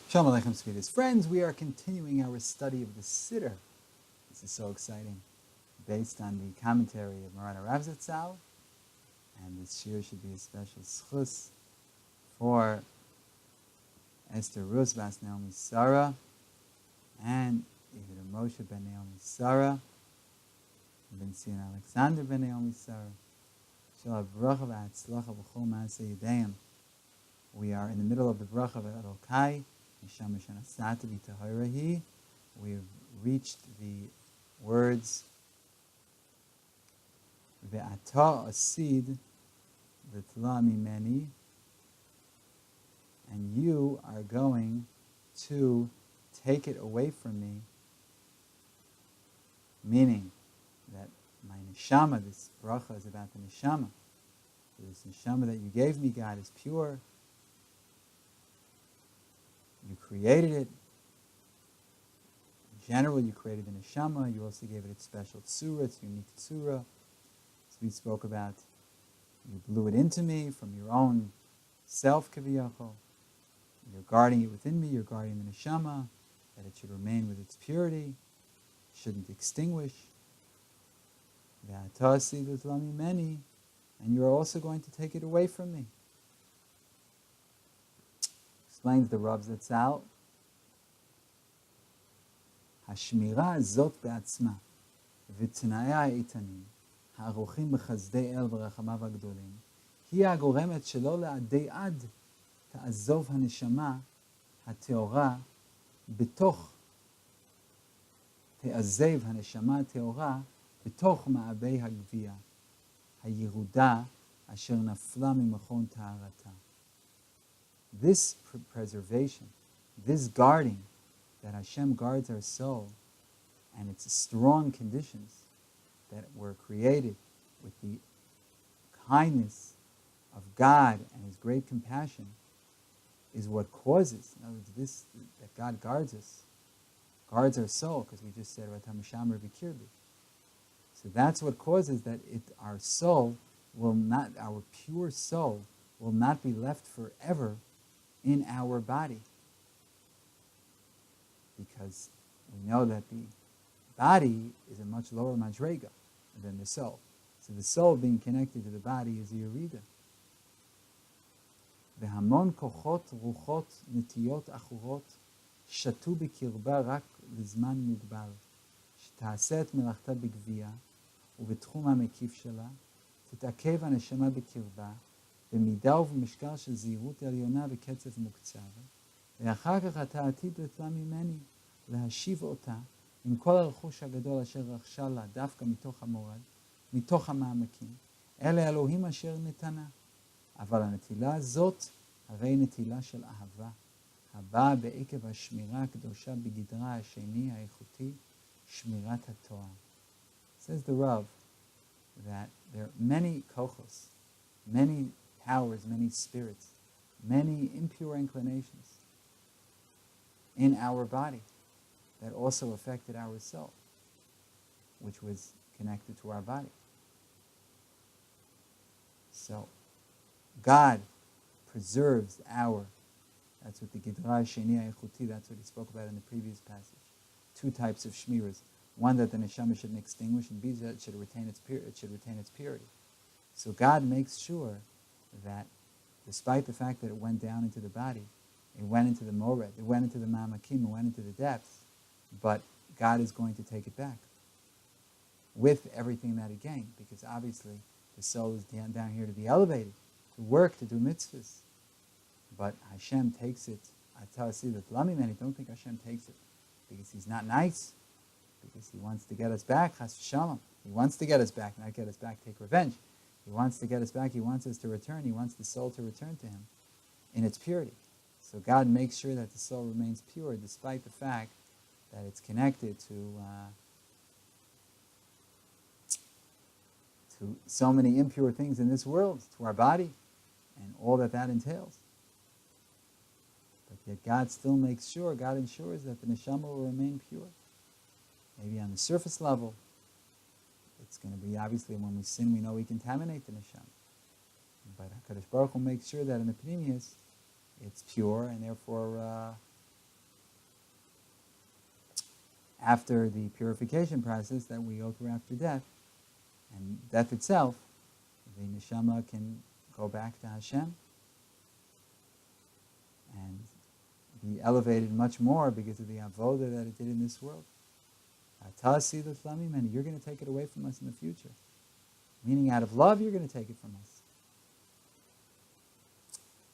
Shalom Aleichem, sweetest friends. We are continuing our study of the Siddur. This is so exciting. Based on the commentary of Moran Rav Zatzal, and this year should be a special schus for Esther Rus Bas Naomi Sarah and Yehuda Moshe ben Naomi Sarah, Ben Sion Alexander ben Naomi Sarah. Shalom Bracha v'Hatzlacha b'chol ma'aseh yedayim. We are in the middle of the bracha v'Elokai. We have reached the words Ve'ata asid v'tla mimeni, and you are going to take it away from me, meaning that my neshama, this bracha is about the neshama. This neshama that you gave me, God, is pure. You created it. In general, you created the neshama. You also gave it its special tzura, its unique tzura. As we spoke about, you blew it into me from your own self, kaviyachol. You're guarding it within me. You're guarding the neshama, that it should remain with its purity, shouldn't extinguish. And you're also going to take it away from me. Explains the Rav Zatzal, Hashmira zot be'atzma, v'tna'ya ha'itanim, ha'aruchim b'chazdei el v'rachamav ha'gdolim, hi ha'goremet shelo le'adei ad ta'azov ha'neshama ha'teora b'toch te'azev ha'neshama ha'teora b'toch ma'abei ha'gviya ha'yiruda asher nafla mimachon ta'arata. This preservation, this guarding that Hashem guards our soul, and its strong conditions that were created with the kindness of God and His great compassion, is what causes, in other words, this, that God guards us, guards our soul, because we just said, so that's what causes that our soul will not, our pure soul will not be left forever in our body, because we know that the body is a much lower madrega than the soul. So the soul being connected to the body is a yerida. V'hamon kochot ruchot netiyot achurot shatu b'kirba rak lizman mugbar שתעשה את מלאכתה בגבייה ובתחום המקיף שלה תתעכב הנשמה בקרבה במידה ובמשקל של זהירות עליונה וקצב מוקצב, ואחר כך אתה עתיד לתלה ממני להשיב אותה עם כל הרכוש הגדול אשר רכשה לה דווקא מתוך המורד, מתוך המעמקים, אלה אלוהים אשר נתנה. אבל הנטילה הזאת הרי נטילה של אהבה, הבאה בעקב השמירה הקדושה בגדרה השני האיכותי, שמירת התורה. Says the Rav that there are many kochos, many powers, many spirits, many impure inclinations in our body that also affected our soul, which was connected to our body. So God preserves that's what the Gidra Sheni Echuti, that's what he spoke about in the previous passage. Two types of shmiras. One, that the neshama shouldn't extinguish, and B, that it should retain its purity. So God makes sure that despite the fact that it went down into the body, it went into the mored, it went into the mamakim, it went into the depths, but God is going to take it back with everything that it gained, because obviously the soul is down here to be elevated, to work, to do mitzvahs. But Hashem takes it. I tell you that Lamimeni, don't think Hashem takes it because He's not nice, because He wants to get us back, Chas v'shalom. He wants to get us back, not get us back, take revenge. He wants to get us back, He wants us to return, He wants the soul to return to Him in its purity. So God makes sure that the soul remains pure despite the fact that it's connected to so many impure things in this world, to our body, and all that entails. But yet God still makes sure, God ensures that the neshama will remain pure. Maybe on the surface level, it's going to be, obviously, when we sin, we know we contaminate the neshama. But HaKadosh Baruch Hu makes sure that in the pnimius, it's pure, and therefore after the purification process that we go through after death, and death itself, the neshama can go back to Hashem and be elevated much more because of the avoda that it did in this world. You're going to take it away from us in the future. Meaning out of love, you're going to take it from us.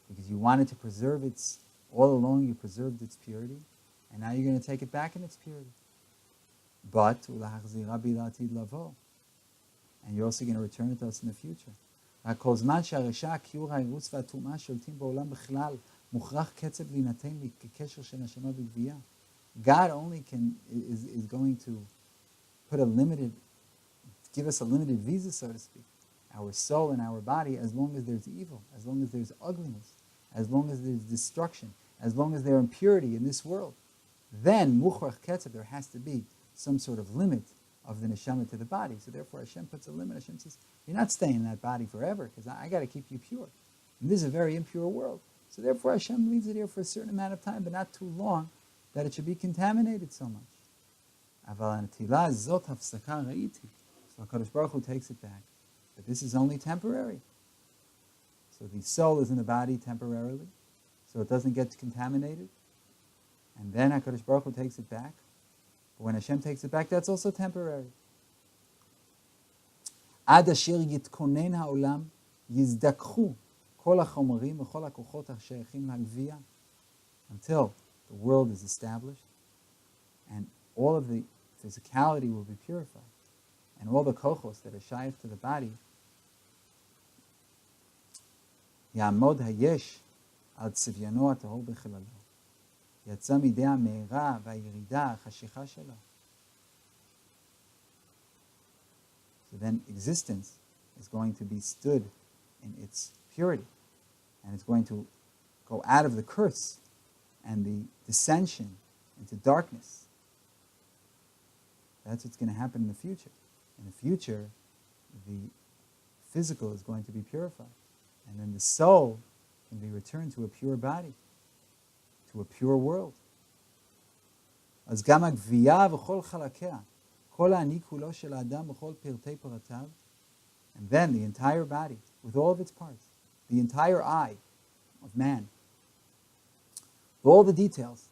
Because you wanted to preserve its, all along you preserved its purity, and now you're going to take it back in its purity. But, and you're also going to return it to us in the future. God only is going to give us a limited visa, so to speak, our soul and our body, as long as there's evil, as long as there's ugliness, as long as there's destruction, as long as there's impurity in this world. Then, mukhrach ketzeb, there has to be some sort of limit of the neshama to the body. So therefore Hashem puts a limit. Hashem says, you're not staying in that body forever, because I got to keep you pure. And this is a very impure world. So therefore Hashem leaves it here for a certain amount of time, but not too long, that it should be contaminated so much. So HaKadosh Baruch Hu takes it back. But this is only temporary. So the soul is in the body temporarily, so it doesn't get contaminated. And then HaKadosh Baruch Hu takes it back. But when Hashem takes it back, that's also temporary. Ad asher yitkonen ha'olam yizdakchu kol ha'chomarim v'chol ha'kochot ha'sheichim la'gviya, until the world is established and all of the physicality will be purified, and all the kochos that are shaykh to the body, ya'amod hayesh al tzivyano atahor b'chilalo, yatza midei ha'me'era v'ha'yirida ha'chashicha shelo. So then existence is going to be stood in its purity, and it's going to go out of the curse and the dissension into darkness. That's what's going to happen in the future. In the future, the physical is going to be purified, and then the soul can be returned to a pure body, to a pure world. אז גם הגבייה וכל חלקיה, כל האני כולו של האדם וכל פרטי פרטיו, and then the entire body, with all of its parts, the entire I of man, all the details,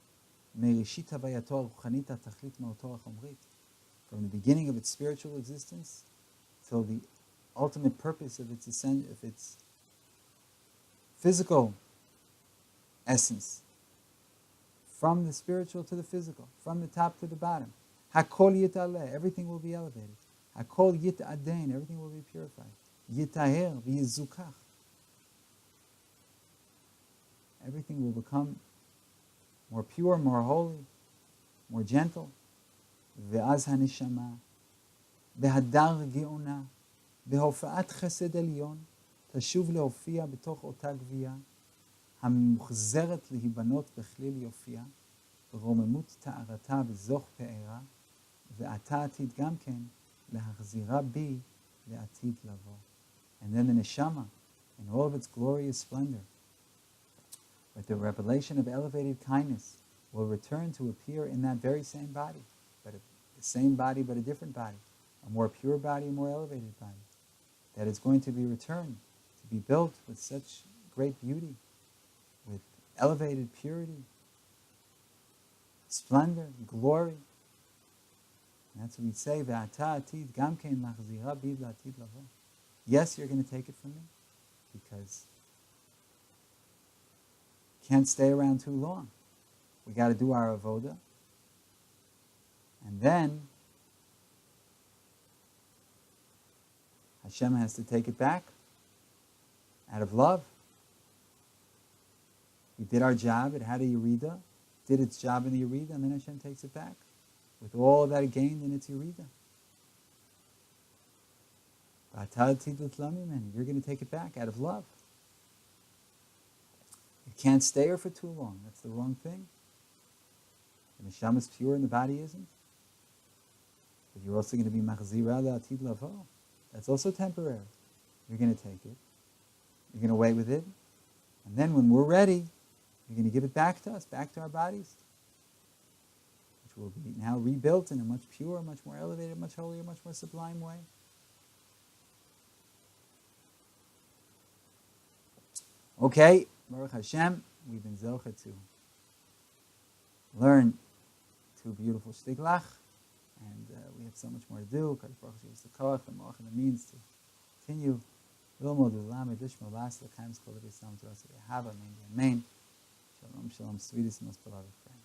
מראשית הווייתו הרוחנית התכלית מהותו החומרית, from the beginning of its spiritual existence till the ultimate purpose of its physical essence, from the spiritual to the physical, from the top to the bottom. Hakol yitaleh, everything will be elevated. Hakol yitadein, everything will be purified. Yitaher v'yizukach, everything will become more pure, more holy, more gentle. ואז הנשמה, בהדר גאונה, בהופעת חסד עליון, תשוב להופיע בתוך אותה גבייה, המוחזרת להיבנות בכליל יופייה, ברוממות טהרתה וזוך פארה, ועתה עתיד גם כן להחזירה בי לעתיד לבוא. And then the neshama, in all of its glorious splendor, with the revelation of elevated kindness, will return to appear in that very same body, but the same body but a different body, a more pure body, a more elevated body, that is going to be returned, to be built with such great beauty, with elevated purity, splendor, glory. And that's what we say, Ve'ata atid gam kein lachzira bi la'atid lavo. Yes, you're going to take it from me, because you can't stay around too long. We got to do our avoda. And then Hashem has to take it back out of love. We did our job, it had a yerida, did its job in the yerida, and then Hashem takes it back with all of that it gained in its yerida. You're going to take it back out of love. It can't stay here for too long. That's the wrong thing. The neshama is pure and the body isn't. But you're also going to be machzira la'atid lavo. That's also temporary. You're going to take it. You're going to wait with it. And then when we're ready, you're going to give it back to us, back to our bodies. which will be now rebuilt in a much purer, much more elevated, much holier, much more sublime way. Okay, Baruch Hashem, we've been zocher to learn two beautiful shtiglach, and we have so much more to do. Kadosh Baruch Hu gives the koach, the moach, and the means to continue. Lilmod u'lamed lishma las l'chaim zchol v'yisam to us. Amen. Shalom, shalom, sweetest and most beloved friend.